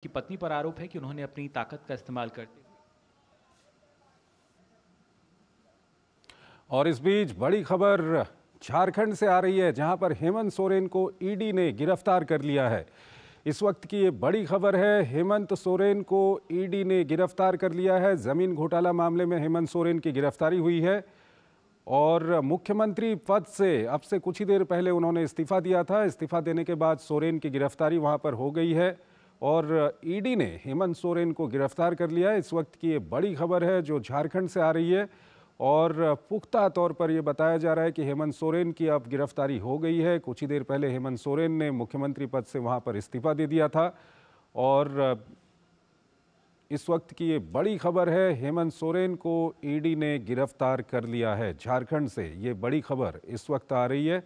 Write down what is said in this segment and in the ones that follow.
की पत्नी पर आरोप है कि उन्होंने अपनी ताकत का इस्तेमाल करते हुए। और इस बीच बड़ी खबर झारखंड से आ रही है, जहां पर हेमंत सोरेन को ईडी ने गिरफ्तार कर लिया है। इस वक्त की ये बड़ी खबर है, हेमंत सोरेन को ईडी ने गिरफ्तार कर लिया है। जमीन घोटाला मामले में हेमंत सोरेन की गिरफ्तारी हुई है और मुख्यमंत्री पद से अब से कुछ ही देर पहले उन्होंने इस्तीफा दिया था। इस्तीफा देने के बाद सोरेन की गिरफ्तारी वहां पर हो गई है और ईडी ने हेमंत सोरेन को गिरफ्तार कर लिया है। इस वक्त की ये बड़ी खबर है जो झारखंड से आ रही है और पुख्ता तौर पर यह बताया जा रहा है कि हेमंत सोरेन की अब गिरफ्तारी हो गई है। कुछ ही देर पहले हेमंत सोरेन ने मुख्यमंत्री पद से वहां पर इस्तीफा दे दिया था और इस वक्त की ये बड़ी खबर है, हेमंत सोरेन को ईडी ने गिरफ्तार कर लिया है। झारखंड से ये बड़ी खबर इस वक्त आ रही है।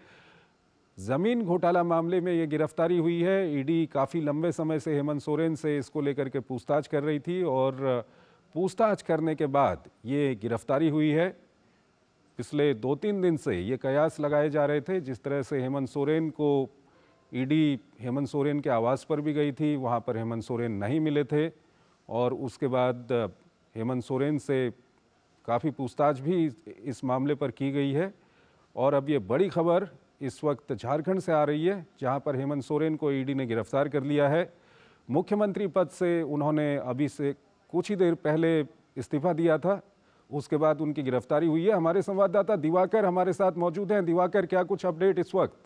जमीन घोटाला मामले में ये गिरफ्तारी हुई है। ईडी काफ़ी लंबे समय से हेमंत सोरेन से इसको लेकर के पूछताछ कर रही थी और पूछताछ करने के बाद ये गिरफ्तारी हुई है। पिछले 2-3 दिन से ये कयास लगाए जा रहे थे, जिस तरह से हेमंत सोरेन को ईडी हेमंत सोरेन के आवास पर भी गई थी, वहाँ पर हेमंत सोरेन नहीं मिले थे और उसके बाद हेमंत सोरेन से काफ़ी पूछताछ भी इस मामले पर की गई है। और अब ये बड़ी खबर इस वक्त झारखंड से आ रही है, जहां पर हेमंत सोरेन को ईडी ने गिरफ्तार कर लिया है। मुख्यमंत्री पद से उन्होंने अभी से कुछ ही देर पहले इस्तीफा दिया था, उसके बाद उनकी गिरफ्तारी हुई है। हमारे संवाददाता दिवाकर हमारे साथ मौजूद हैं। दिवाकर, क्या कुछ अपडेट इस वक्त?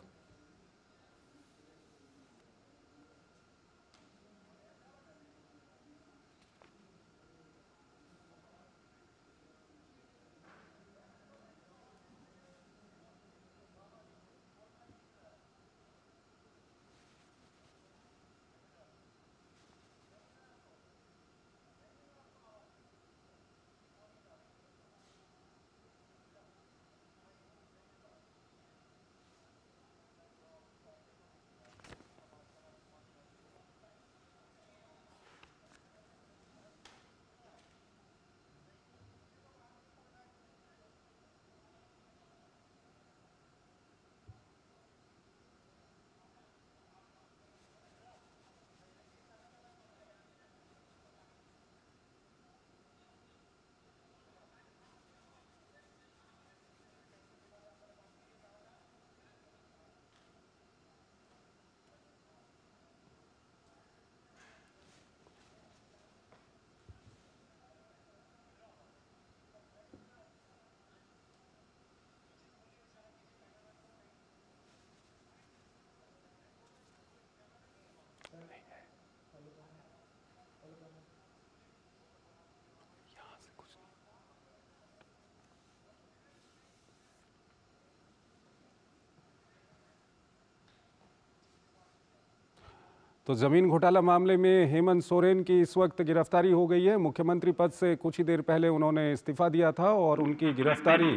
तो जमीन घोटाला मामले में हेमंत सोरेन की इस वक्त गिरफ्तारी हो गई है। मुख्यमंत्री पद से कुछ ही देर पहले उन्होंने इस्तीफा दिया था और उनकी गिरफ्तारी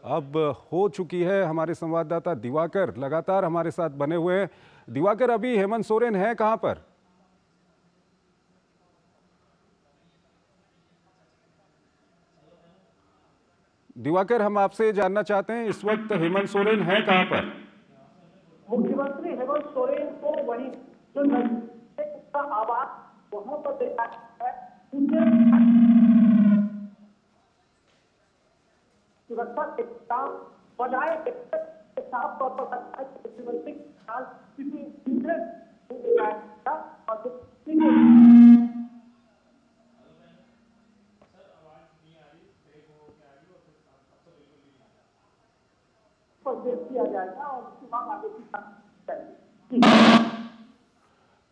अब हो चुकी है। हमारे संवाददाता दिवाकर लगातार हमारे साथ बने हुए हैं। दिवाकर, अभी हेमंत सोरेन है कहां पर? दिवाकर, हम आपसे जानना चाहते हैं इस वक्त हेमंत सोरेन है कहां पर? मुख्यमंत्री हेमंत सोरेन को वही जो नजदीक का आवास वहां पर देखा है, सुरक्षा के काम बजाय साफ तौर पर लगता है कि मुख्यमंत्री किसी दूसरे किया जाएगा और उसके बाद आगे की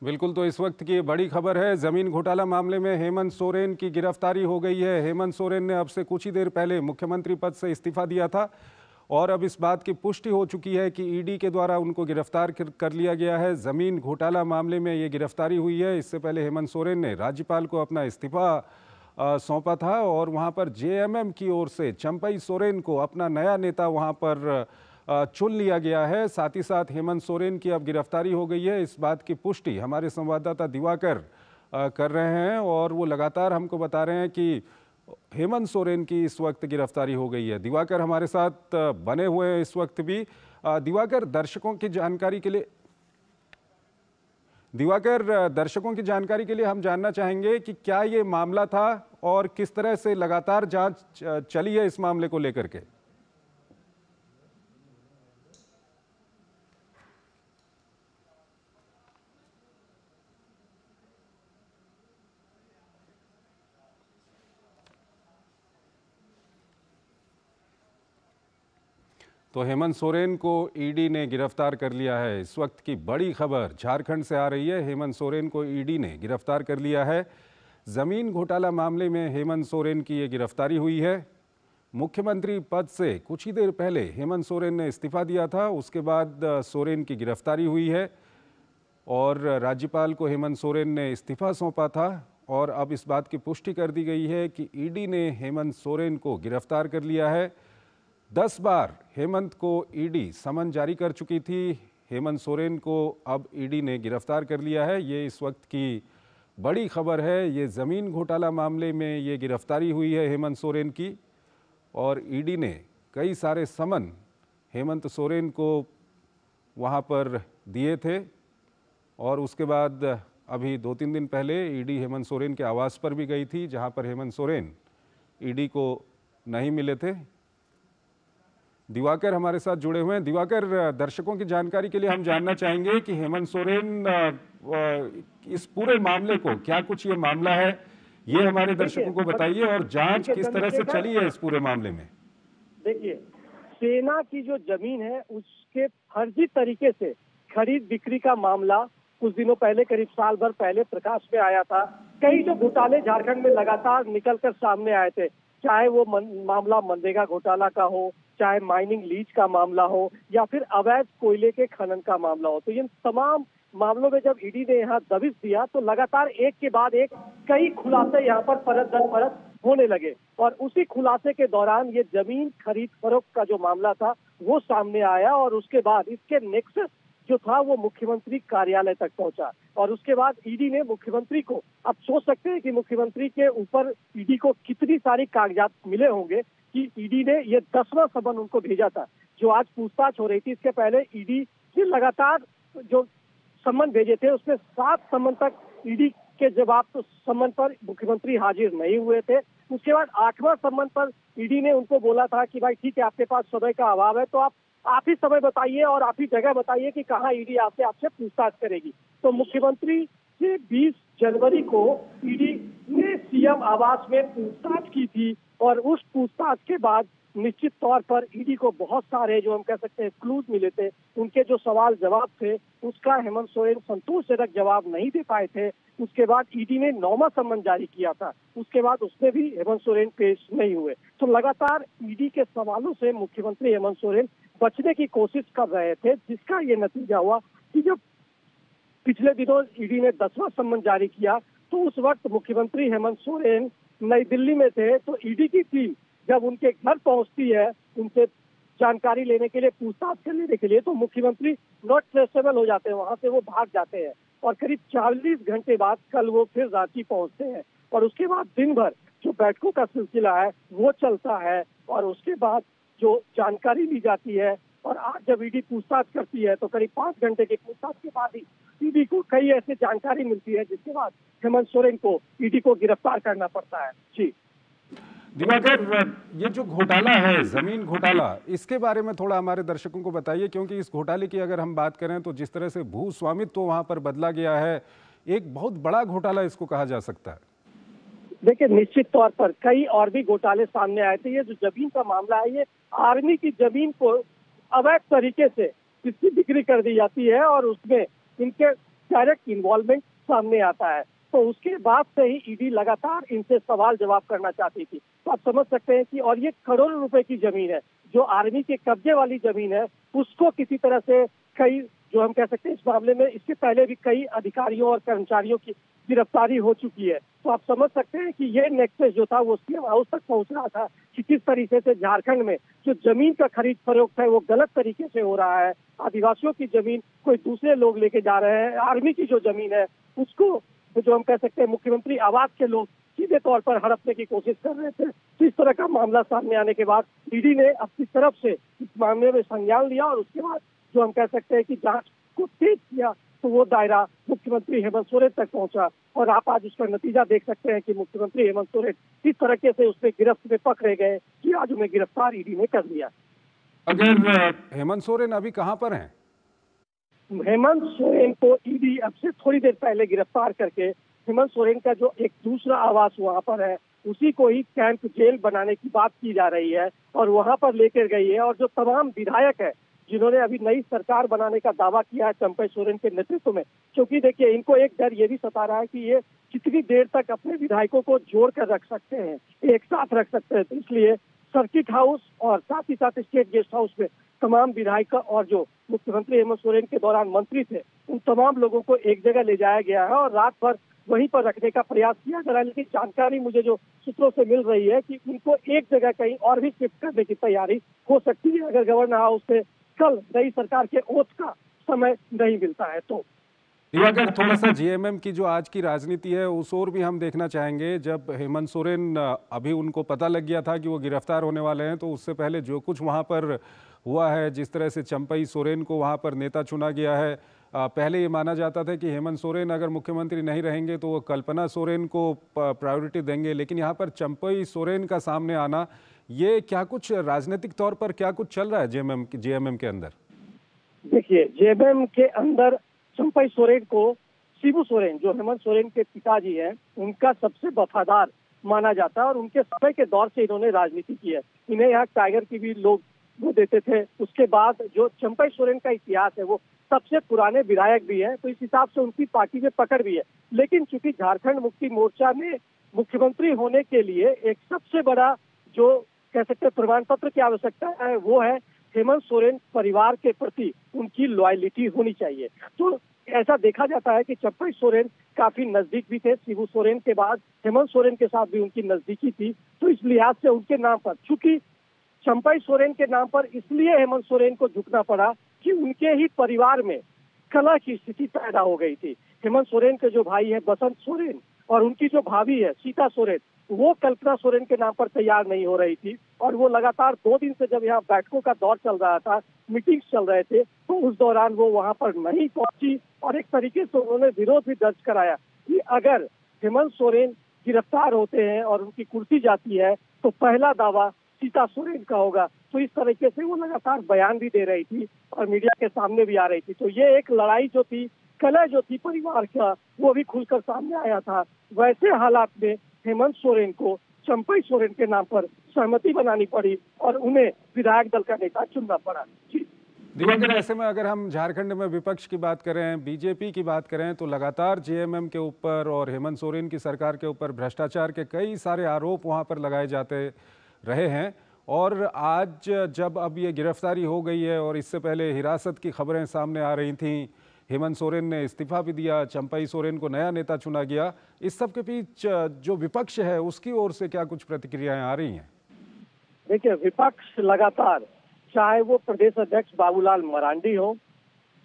बिल्कुल, तो इस वक्त की बड़ी खबर है, जमीन घोटाला मामले में हेमंत सोरेन की गिरफ्तारी हो गई है। हेमंत सोरेन ने अब से कुछ ही देर पहले मुख्यमंत्री पद से इस्तीफा दिया था और अब इस बात की पुष्टि हो चुकी है कि ईडी के द्वारा उनको गिरफ्तार कर लिया गया है। जमीन घोटाला मामले में ये गिरफ्तारी हुई है। इससे पहले हेमंत सोरेन ने राज्यपाल को अपना इस्तीफा सौंपा था और वहां पर जेएमएम की ओर से चंपई सोरेन को अपना नया नेता वहां पर चुन लिया गया है। साथ ही साथ हेमंत सोरेन की अब गिरफ्तारी हो गई है। इस बात की पुष्टि हमारे संवाददाता दिवाकर कर रहे हैं और वो लगातार हमको बता रहे हैं कि हेमंत सोरेन की इस वक्त गिरफ्तारी हो गई है। दिवाकर हमारे साथ बने हुए हैं इस वक्त भी। दिवाकर, दर्शकों की जानकारी के लिए दिवाकर, दर्शकों की जानकारी के लिए हम जानना चाहेंगे कि क्या ये मामला था और किस तरह से लगातार जांच चली है इस मामले को लेकर के। तो हेमंत सोरेन को ईडी ने गिरफ्तार कर लिया है। इस वक्त की बड़ी खबर झारखंड से आ रही है। हेमंत सोरेन को ईडी ने गिरफ्तार कर लिया है। जमीन घोटाला मामले में हेमंत सोरेन की ये गिरफ्तारी हुई है। मुख्यमंत्री पद से कुछ ही देर पहले हेमंत सोरेन ने इस्तीफा दिया था, उसके बाद सोरेन की गिरफ्तारी हुई है और राज्यपाल को हेमंत सोरेन ने इस्तीफा सौंपा था और अब इस बात की पुष्टि कर दी गई है कि ईडी ने हेमंत सोरेन को गिरफ्तार कर लिया है। 10 बार हेमंत को ईडी समन जारी कर चुकी थी। हेमंत सोरेन को अब ईडी ने गिरफ्तार कर लिया है। ये इस वक्त की बड़ी खबर है। ये ज़मीन घोटाला मामले में ये गिरफ्तारी हुई है हेमंत सोरेन की और ईडी ने कई सारे समन हेमंत सोरेन को वहाँ पर दिए थे और उसके बाद अभी 2-3 दिन पहले ईडी हेमंत सोरेन के आवास पर भी गई थी, जहाँ पर हेमंत सोरेन ईडी को नहीं मिले थे। दिवाकर हमारे साथ जुड़े हुए हैं। दिवाकर, दर्शकों की जानकारी के लिए हम जानना चाहेंगे कि हेमंत सोरेन इस पूरे मामले को, क्या कुछ ये मामला है, ये हमारे दर्शकों को बताइए और जांच किस तरह से चली है इस पूरे मामले में। देखिए, सेना की जो जमीन है उसके फर्जी तरीके से खरीद बिक्री का मामला कुछ दिनों पहले, करीब साल भर पहले प्रकाश में आया था। कई जो घोटाले झारखंड में लगातार निकलकर सामने आए थे, चाहे वो मामला मनरेगा घोटाला का हो, चाहे माइनिंग लीज का मामला हो या फिर अवैध कोयले के खनन का मामला हो। तो इन तमाम मामलों में जब ईडी ने यहाँ दबिश दिया तो लगातार एक के बाद एक कई खुलासे यहाँ पर परत दर परत होने लगे और उसी खुलासे के दौरान ये जमीन खरीद फरोख्त का जो मामला था वो सामने आया और उसके बाद इसके नेक्सस जो था वो मुख्यमंत्री कार्यालय तक पहुंचा और उसके बाद ईडी ने मुख्यमंत्री को, अब सोच सकते हैं कि मुख्यमंत्री के ऊपर ईडी को कितनी सारी कागजात मिले होंगे कि ईडी ने ये 10वां समन उनको भेजा था। जो आज पूछताछ हो रही थी, इसके पहले ईडी से लगातार जो समन भेजे थे उसमें 7 समन तक ईडी के जवाब तो समन पर मुख्यमंत्री हाजिर नहीं हुए थे। उसके बाद 8वां समन पर ईडी ने उनको बोला था कि भाई ठीक है, आपके पास समय का अभाव है तो आप ही समय बताइए और आप ही जगह बताइए कि कहाँ ईडी आपसे पूछताछ करेगी। तो मुख्यमंत्री से 20 जनवरी को ईडी ने सीएम आवास में पूछताछ की थी और उस पूछताछ के बाद निश्चित तौर पर ईडी को बहुत सारे जो हम कह सकते हैं क्लूज मिले थे। उनके जो सवाल जवाब थे उसका हेमंत सोरेन संतोषजनक जवाब नहीं दे पाए थे। उसके बाद ईडी ने 9वां समन जारी किया था, उसके बाद उसमें भी हेमंत सोरेन पेश नहीं हुए। तो लगातार ईडी के सवालों से मुख्यमंत्री हेमंत सोरेन बचने की कोशिश कर रहे थे, जिसका ये नतीजा हुआ कि जब पिछले दिनों ईडी ने 10वां समन जारी किया तो उस वक्त मुख्यमंत्री हेमंत सोरेन नई दिल्ली में थे। तो ईडी की टीम जब उनके घर पहुंचती है उनसे जानकारी लेने के लिए, पूछताछ कर लेने के लिए, तो मुख्यमंत्री नॉट ट्रेसेबल हो जाते हैं, वहां से वो भाग जाते हैं और करीब 40 घंटे बाद कल वो फिर रांची पहुंचते हैं और उसके बाद दिन भर जो बैठकों का सिलसिला है वो चलता है और उसके बाद जो जानकारी ली जाती है और आज जब ईडी पूछताछ करती है तो करीब 5 घंटे की पूछताछ के बाद ही ईडी को कई ऐसी जानकारी मिलती है जिसके बाद हेमंत सोरेन को ईडी को गिरफ्तार करना पड़ता है। जी दिवाकर, ये जो घोटाला है, जमीन घोटाला, इसके बारे में थोड़ा हमारे दर्शकों को बताइए, क्योंकि इस घोटाले की अगर हम बात करें तो जिस तरह से भू स्वामित्व वहां पर बदला गया है, एक बहुत बड़ा घोटाला इसको कहा जा सकता है। देखिए, निश्चित तौर पर कई और भी घोटाले सामने आए थे। ये जो जमीन का मामला है, ये आर्मी की जमीन को अवैध तरीके से इसकी बिक्री कर दी जाती है और उसमें इनके डायरेक्ट इन्वॉल्वमेंट सामने आता है। तो उसके बाद से ही ईडी लगातार इनसे सवाल जवाब करना चाहती थी। तो आप समझ सकते हैं कि, और ये करोड़ों रुपए की जमीन है, जो आर्मी के कब्जे वाली जमीन है, उसको किसी तरह से कई जो हम कह सकते हैं इस मामले में इसके पहले भी कई अधिकारियों और कर्मचारियों की गिरफ्तारी हो चुकी है। तो आप समझ सकते हैं कि ये नेक्सस जो था वो सीएम हाउस तक पहुंच रहा था कि किस तरीके से झारखंड में जो जमीन का खरीद फरोख्त है वो गलत तरीके से हो रहा है। आदिवासियों की जमीन कोई दूसरे लोग लेके जा रहे हैं, आर्मी की जो जमीन है उसको जो हम कह सकते हैं मुख्यमंत्री आवास के लोग सीधे तौर पर हड़पने की कोशिश कर रहे थे। तो इस तरह का मामला सामने आने के बाद ईडी ने अपनी तरफ से इस मामले में संज्ञान लिया और उसके बाद जो हम कह सकते हैं कि जांच को तेज किया तो वो दायरा मुख्यमंत्री हेमंत सोरेन तक पहुंचा और आप आज उसका नतीजा देख सकते हैं कि मुख्यमंत्री हेमंत सोरेन किस तरीके से उसमें गिरफ्त में पकड़े गए कि आज उन्हें गिरफ्तार ईडी ने कर लिया। अगर हेमंत सोरेन अभी कहां पर हैं? हेमंत सोरेन को ईडी अब से थोड़ी देर पहले गिरफ्तार करके हेमंत सोरेन का जो एक दूसरा आवास वहां पर है उसी को ही कैंप जेल बनाने की बात की जा रही है और वहां पर लेकर गई है। और जो तमाम विधायक है जिन्होंने अभी नई सरकार बनाने का दावा किया है चंपई सोरेन के नेतृत्व में, क्योंकि देखिए इनको एक डर ये भी सता रहा है कि ये कितनी देर तक अपने विधायकों को जोड़ कर रख सकते हैं, एक साथ रख सकते हैं। तो इसलिए सर्किट हाउस और साथ ही साथ स्टेट गेस्ट हाउस में तमाम विधायक और जो मुख्यमंत्री हेमंत सोरेन के दौरान मंत्री थे उन तमाम लोगों को एक जगह ले जाया गया है और रात भर वहीं पर रखने का प्रयास किया जा रहा है। लेकिन जानकारी मुझे जो सूत्रों से मिल रही है कि उनको एक जगह कहीं और भी शिफ्ट करने की तैयारी हो सकती है अगर गवर्नर हाउस से कल नई सरकार के ओथ का समय नहीं मिलता है तो। अगर थोड़ा सा जेएमएम की जो आज की राजनीति है उस ओर भी हम देखना चाहेंगे। जब हेमंत सोरेन अभी उनको पता लग गया था कि वो गिरफ्तार होने वाले हैं, तो उससे पहले जो कुछ वहां पर हुआ है, जिस तरह से चंपई सोरेन को वहां पर नेता चुना गया है, पहले ये माना जाता था कि हेमंत सोरेन अगर मुख्यमंत्री नहीं रहेंगे तो वो कल्पना सोरेन को प्रायोरिटी देंगे, लेकिन यहाँ पर चंपई सोरेन का सामने आना, ये क्या कुछ राजनीतिक तौर पर क्या कुछ चल रहा है जेएमएम के अंदर? देखिए जेएमएम के अंदर चंपई सोरेन को शिबू सोरेन जो हेमंत सोरेन के पिताजी हैं उनका सबसे वफादार माना जाता है और उनके समय के दौर से इन्होंने राजनीति की है। इन्हें यहाँ टाइगर की भी लोग वो देते थे। उसके बाद जो चंपई सोरेन का इतिहास है वो सबसे पुराने विधायक भी है, तो इस हिसाब से उनकी पार्टी में पकड़ भी है। लेकिन चूंकि झारखंड मुक्ति मोर्चा में मुख्यमंत्री होने के लिए एक सबसे बड़ा जो कह सकते हैं प्रमाण पत्र की आवश्यकता है वो है हेमंत सोरेन परिवार के प्रति उनकी लॉयलिटी होनी चाहिए। तो ऐसा देखा जाता है कि चंपई सोरेन काफी नजदीक भी थे, शिबू सोरेन के बाद हेमंत सोरेन के साथ भी उनकी नजदीकी थी। तो इस लिहाज से उनके नाम पर, चूंकि चंपई सोरेन के नाम पर इसलिए हेमंत सोरेन को झुकना पड़ा कि उनके ही परिवार में कलह की स्थिति पैदा हो गई थी। हेमंत सोरेन के जो भाई है बसंत सोरेन और उनकी जो भाभी है सीता सोरेन, वो कल्पना सोरेन के नाम पर तैयार नहीं हो रही थी और वो लगातार 2 दिन से जब यहाँ बैठकों का दौर चल रहा था, मीटिंग्स चल रहे थे, तो उस दौरान वो वहां पर नहीं पहुंची और एक तरीके से उन्होंने विरोध भी दर्ज कराया कि अगर हेमंत सोरेन गिरफ्तार होते हैं और उनकी कुर्सी जाती है तो पहला दावा सीता सोरेन का होगा। तो इस तरीके से वो लगातार बयान भी दे रही थी और मीडिया के सामने भी आ रही थी। तो ये एक लड़ाई जो थी, कलह जो थी परिवार का, वो भी खुलकर सामने आया था। वैसे हालात में हेमंत सोरेन को चंपई सोरेन के नाम पर सहमति बनानी पड़ी और उन्हें विधायक दल का नेता चुनना पड़ा। जी दिवाकर, ऐसे में अगर हम झारखंड में विपक्ष की बात करें, बीजेपी की बात करें, तो लगातार जेएमएम के ऊपर और हेमंत सोरेन की सरकार के ऊपर भ्रष्टाचार के कई सारे आरोप वहां पर लगाए जाते रहे हैं। और आज जब अब ये गिरफ्तारी हो गई है और इससे पहले हिरासत की खबरें सामने आ रही थीं, हेमंत सोरेन ने इस्तीफा भी दिया, चंपई सोरेन को नया नेता चुना गया, इस सब के बीच जो विपक्ष है उसकी ओर से क्या कुछ प्रतिक्रियाएं आ रही हैं? देखिए विपक्ष लगातार, चाहे वो प्रदेश अध्यक्ष बाबूलाल मरांडी हो,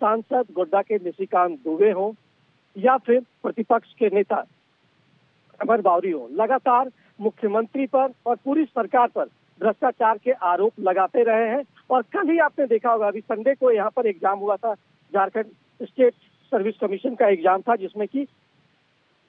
सांसद गोड्डा के निशिकांत दुबे हो या फिर प्रतिपक्ष के नेता अमर बावरी हो, लगातार मुख्यमंत्री पर और पूरी सरकार पर भ्रष्टाचार के आरोप लगाते रहे हैं। और कल ही आपने देखा होगा, अभी संडे को यहाँ पर एग्जाम हुआ था, झारखंड स्टेट सर्विस कमीशन का एग्जाम था जिसमें कि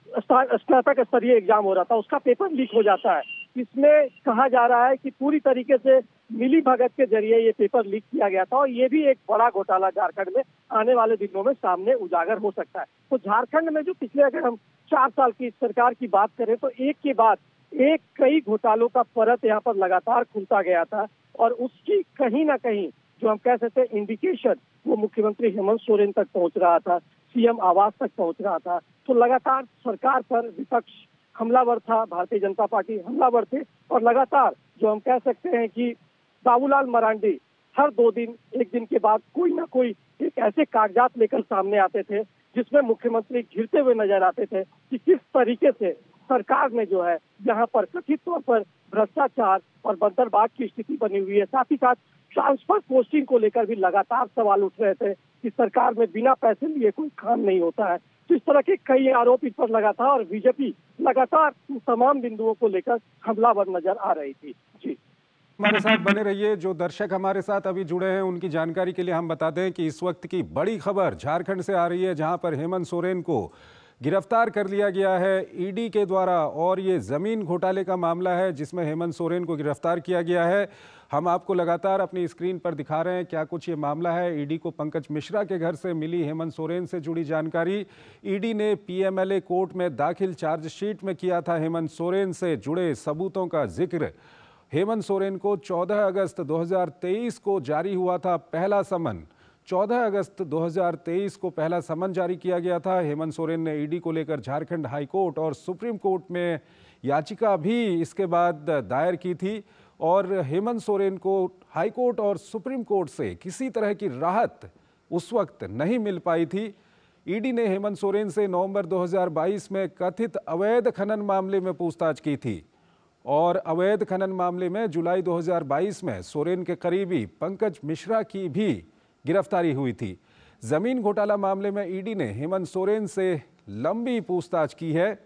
स्नातक स्तरीय एग्जाम हो रहा था, उसका पेपर लीक हो जाता है। इसमें कहा जा रहा है कि पूरी तरीके से मिली भगत के जरिए ये पेपर लीक किया गया था और ये भी एक बड़ा घोटाला झारखंड में आने वाले दिनों में सामने उजागर हो सकता है। तो झारखंड में जो पिछले अगर हम 4 साल की सरकार की बात करें तो एक के बाद एक कई घोटालों का परत यहाँ पर लगातार खुलता गया था और उसकी कहीं ना कहीं जो हम कह सकते हैं इंडिकेशन वो मुख्यमंत्री हेमंत सोरेन तक पहुंच रहा था, सीएम आवास तक पहुंच रहा था। तो लगातार सरकार पर विपक्ष हमलावर था, भारतीय जनता पार्टी हमलावर थे और लगातार जो हम कह सकते हैं कि बाबूलाल मरांडी हर 2 दिन, 1 दिन के बाद कोई ना कोई एक ऐसे कागजात लेकर सामने आते थे जिसमें मुख्यमंत्री घिरते हुए नजर आते थे कि किस तरीके से सरकार में जो है यहाँ पर कथित तौर पर भ्रष्टाचार और बंदरबाग की स्थिति बनी हुई है। साथ ही साथ ट्रांसफर पोस्टिंग को लेकर भी लगातार सवाल उठ रहे थे कि सरकार में बिना पैसे लिए कोई काम नहीं होता है। तो इस तरह के कई आरोप इस पर लगा था और बीजेपी लगातार तमाम बिंदुओं को लेकर हमलावर नजर आ रही थी। जी हमारे साथ बने रहिए। जो दर्शक हमारे साथ अभी जुड़े हैं उनकी जानकारी के लिए हम बता दें कि इस वक्त की बड़ी खबर झारखंड से आ रही है, जहां पर हेमंत सोरेन को गिरफ्तार कर लिया गया है ईडी के द्वारा। और ये जमीन घोटाले का मामला है जिसमें हेमंत सोरेन को गिरफ्तार किया गया है। हम आपको लगातार अपनी स्क्रीन पर दिखा रहे हैं क्या कुछ ये मामला है। ईडी को पंकज मिश्रा के घर से मिली हेमंत सोरेन से जुड़ी जानकारी। ईडी ने पीएमएलए कोर्ट में दाखिल चार्जशीट में किया था हेमंत सोरेन से जुड़े सबूतों का जिक्र। हेमंत सोरेन को 14 अगस्त 2023 को जारी हुआ था पहला समन। 14 अगस्त 2023 को पहला समन जारी किया गया था। हेमंत सोरेन ने ईडी को लेकर झारखंड हाई कोर्ट और सुप्रीम कोर्ट में याचिका भी इसके बाद दायर की थी। और हेमंत सोरेन को हाई कोर्ट और सुप्रीम कोर्ट से किसी तरह की राहत उस वक्त नहीं मिल पाई थी। ईडी ने हेमंत सोरेन से नवंबर 2022 में कथित अवैध खनन मामले में पूछताछ की थी। और अवैध खनन मामले में जुलाई 2022 में सोरेन के करीबी पंकज मिश्रा की भी गिरफ्तारी हुई थी। जमीन घोटाला मामले में ईडी ने हेमंत सोरेन से लंबी पूछताछ की है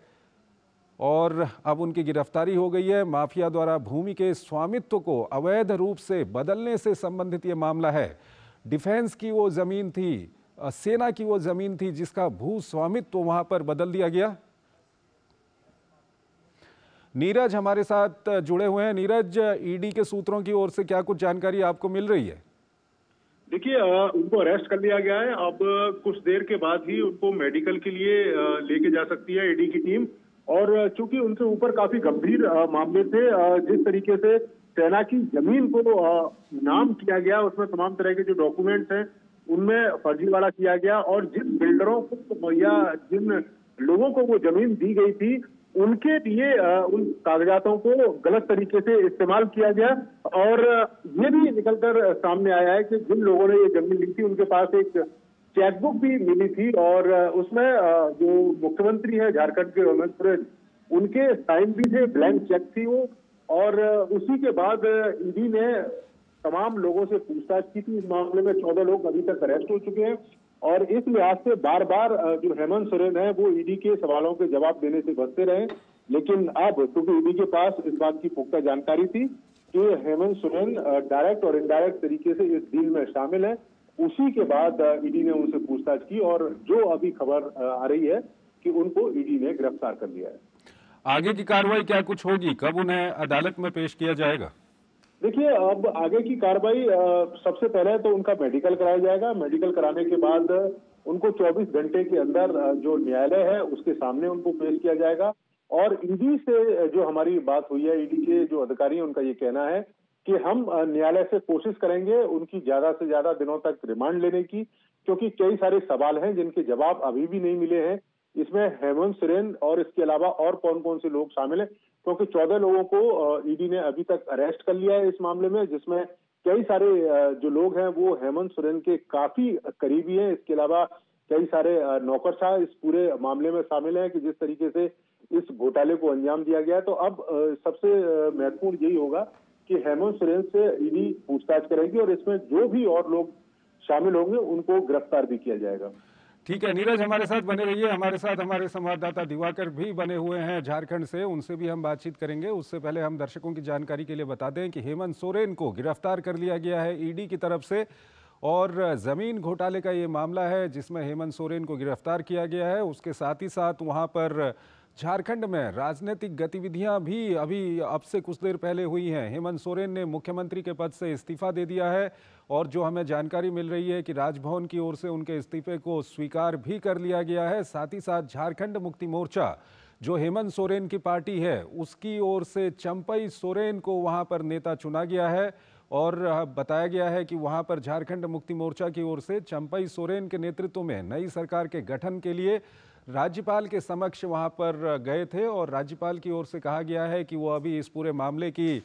और अब उनकी गिरफ्तारी हो गई है। माफिया द्वारा भूमि के स्वामित्व को अवैध रूप से बदलने से संबंधित ये मामला है। डिफेंस की वो जमीन थी, सेना की वो जमीन थी जिसका भू स्वामित्व वहां पर बदल दिया गया। नीरज हमारे साथ जुड़े हुए हैं। नीरज, ईडी के सूत्रों की ओर से क्या कुछ जानकारी आपको मिल रही है? देखिए, उनको अरेस्ट कर लिया गया है। अब कुछ देर के बाद ही उनको मेडिकल के लिए लेके जा सकती है ईडी की टीम। और चूंकि उनके ऊपर काफी गंभीर मामले थे, जिस तरीके से सेना की जमीन को नाम किया गया, उसमें तमाम तरह के जो डॉक्यूमेंट्स हैं उनमें फर्जीवाड़ा किया गया। और जिन बिल्डरों को या जिन लोगों को वो जमीन दी गई थी उनके लिए उन कागजातों को गलत तरीके से इस्तेमाल किया गया। और ये भी निकलकर सामने आया है कि जिन लोगों ने ये जमीन ली थी उनके पास एक चेकबुक भी मिली थी और उसमें जो मुख्यमंत्री है झारखंड के हेमंत सोरेन, उनके साइन भी थे, ब्लैंक चेक थी वो। और उसी के बाद ईडी ने तमाम लोगों से पूछताछ की थी। इस मामले में 14 लोग अभी तक अरेस्ट हो चुके हैं। और इस लिहाज से बार बार जो हेमंत सोरेन है वो ईडी के सवालों के जवाब देने से बचते रहे। लेकिन अब क्योंकि ईडी के पास इस बात की पुख्ता जानकारी थी कि हेमंत सोरेन डायरेक्ट और इनडायरेक्ट तरीके से इस डील में शामिल है, उसी के बाद ईडी ने उनसे पूछताछ की। और जो अभी खबर आ रही है कि उनको ईडी ने गिरफ्तार कर लिया है। आगे की कार्रवाई क्या कुछ होगी? कब उन्हें अदालत में पेश किया जाएगा? देखिए, अब आगे की कार्रवाई सबसे पहले तो उनका मेडिकल कराया जाएगा। मेडिकल कराने के बाद उनको 24 घंटे के अंदर जो न्यायालय है उसके सामने उनको पेश किया जाएगा। और ईडी से जो हमारी बात हुई है, ईडी के जो अधिकारी हैं उनका ये कहना है कि हम न्यायालय से कोशिश करेंगे उनकी ज्यादा से ज्यादा दिनों तक रिमांड लेने की, क्योंकि कई सारे सवाल हैं जिनके जवाब अभी भी नहीं मिले हैं। इसमें हेमंत सोरेन और इसके अलावा और कौन कौन से लोग शामिल हैं, क्योंकि 14 लोगों को ईडी ने अभी तक अरेस्ट कर लिया है इस मामले में, जिसमें कई सारे जो लोग हैं वो हेमंत सोरेन के काफी करीबी हैं। इसके अलावा कई सारे नौकरशाह इस पूरे मामले में शामिल हैं कि जिस तरीके से इस घोटाले को अंजाम दिया गया। तो अब सबसे महत्वपूर्ण यही होगा कि हेमंत सोरेन से ईडी पूछताछ करेगी और इसमें जो भी और लोग शामिल होंगे उनको गिरफ्तार भी किया जाएगा। ठीक है नीरज, हमारे साथ बने रहिए। हमारे साथ हमारे संवाददाता दिवाकर भी बने हुए हैं झारखंड से, उनसे भी हम बातचीत करेंगे। उससे पहले हम दर्शकों की जानकारी के लिए बता दें कि हेमंत सोरेन को गिरफ्तार कर लिया गया है ईडी की तरफ से। और जमीन घोटाले का ये मामला है जिसमें हेमंत सोरेन को गिरफ्तार किया गया है। उसके साथ ही साथ वहाँ पर झारखंड में राजनीतिक गतिविधियां भी अभी अब से कुछ देर पहले हुई हैं। हेमंत सोरेन ने मुख्यमंत्री के पद से इस्तीफा दे दिया है और जो हमें जानकारी मिल रही है कि राजभवन की ओर से उनके इस्तीफे को स्वीकार भी कर लिया गया है। साथ ही साथ झारखंड मुक्ति मोर्चा जो हेमंत सोरेन की पार्टी है उसकी ओर से चंपई सोरेन को वहां पर नेता चुना गया है। और बताया गया है कि वहां पर झारखंड मुक्ति मोर्चा की ओर से चंपई सोरेन के नेतृत्व में नई सरकार के गठन के लिए राज्यपाल के समक्ष वहां पर गए थे और राज्यपाल की ओर से कहा गया है कि वो अभी इस पूरे मामले की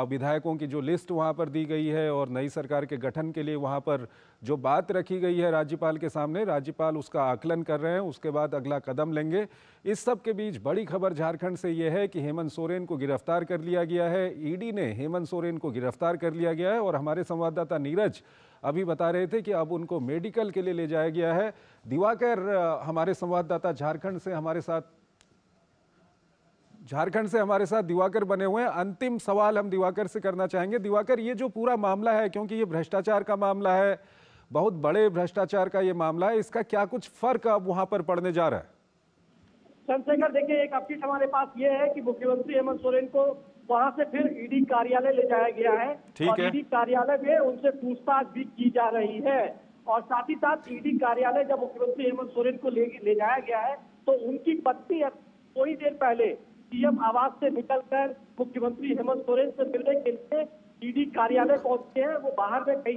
विधायकों की जो लिस्ट वहां पर दी गई है और नई सरकार के गठन के लिए वहां पर जो बात रखी गई है राज्यपाल के सामने, राज्यपाल उसका आकलन कर रहे हैं, उसके बाद अगला कदम लेंगे। इस सब के बीच बड़ी खबर झारखंड से यह है कि हेमंत सोरेन को गिरफ्तार कर लिया गया है। ईडी ने हेमंत सोरेन को गिरफ्तार कर लिया गया है और हमारे संवाददाता नीरज अभी बता रहे थे कि अब उनको मेडिकल के लिए ले जाया गया है। दिवाकर हमारे संवाददाता झारखंड से हमारे साथ झारखंड से हमारे साथ दिवाकर बने हुए हैं। अंतिम सवाल हम दिवाकर से करना चाहेंगे। दिवाकर, ये जो पूरा मामला है, क्योंकि ये भ्रष्टाचार का मामला है, बहुत बड़े भ्रष्टाचार का ये मामला है, इसका क्या कुछ फर्क अब वहां पर पड़ने जा रहा है? चंद्रशेखर, देखिए, एक अपडेट हमारे पास ये है कि मुख्यमंत्री हेमंत सोरेन को वहां से फिर ईडी कार्यालय ले जाया गया है। ठीक और है। ईडी कार्यालय में उनसे पूछताछ भी की जा रही है। और साथ ही साथ ईडी कार्यालय जब मुख्यमंत्री हेमंत सोरेन को ले जाया गया है तो उनकी पत्नी थोड़ी देर पहले सीएम आवास से निकलकर मुख्यमंत्री हेमंत सोरेन से मिलने के लिए ईडी कार्यालय पहुंचे हैं। वो बाहर में कई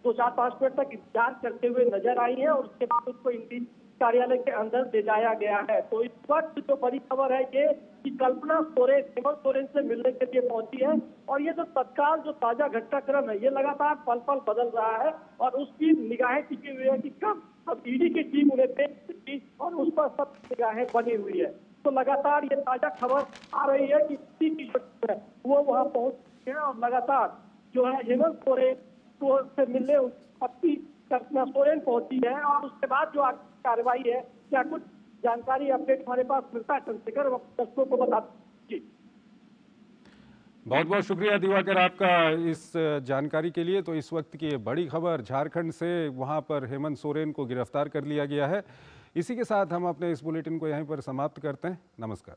2-4-5 मिनट तक इंतजार करते हुए नजर आई है और उसके बाद उसको ईडी कार्यालय के अंदर ले जाया गया है। तो इस वक्त जो बड़ी खबर है ये कि कल्पना सोरेन हेमंत सोरेन से मिलने के लिए पहुंची है। और ये जो तत्काल जो ताजा घटनाक्रम है ये लगातार पल पल बदल रहा है और उसकी निगाहें टिकी हुई है कि कब अब ईडी की टीम उन्हें देखेगी और उस पर सब निगाहें बनी हुई है। तो लगातार ये ताजा खबर आ रही है कि ईडी की जो टीम है वो वहां पहुंच चुकी है और लगातार जो है हेमंत सोरेन को से मिलने पत्नी कल्पना सोरेन पहुंची है। और उसके बाद जो कार्रवाई है, क्या कुछ जानकारी अपडेट हमारे पास मिलता है चंद्रशेखर, दर्शकों को बता जी। बहुत बहुत शुक्रिया दिवाकर आपका इस जानकारी के लिए। तो इस वक्त की ये बड़ी खबर झारखंड से, वहां पर हेमंत सोरेन को गिरफ्तार कर लिया गया है। इसी के साथ हम अपने इस बुलेटिन को यहीं पर समाप्त करते हैं। नमस्कार।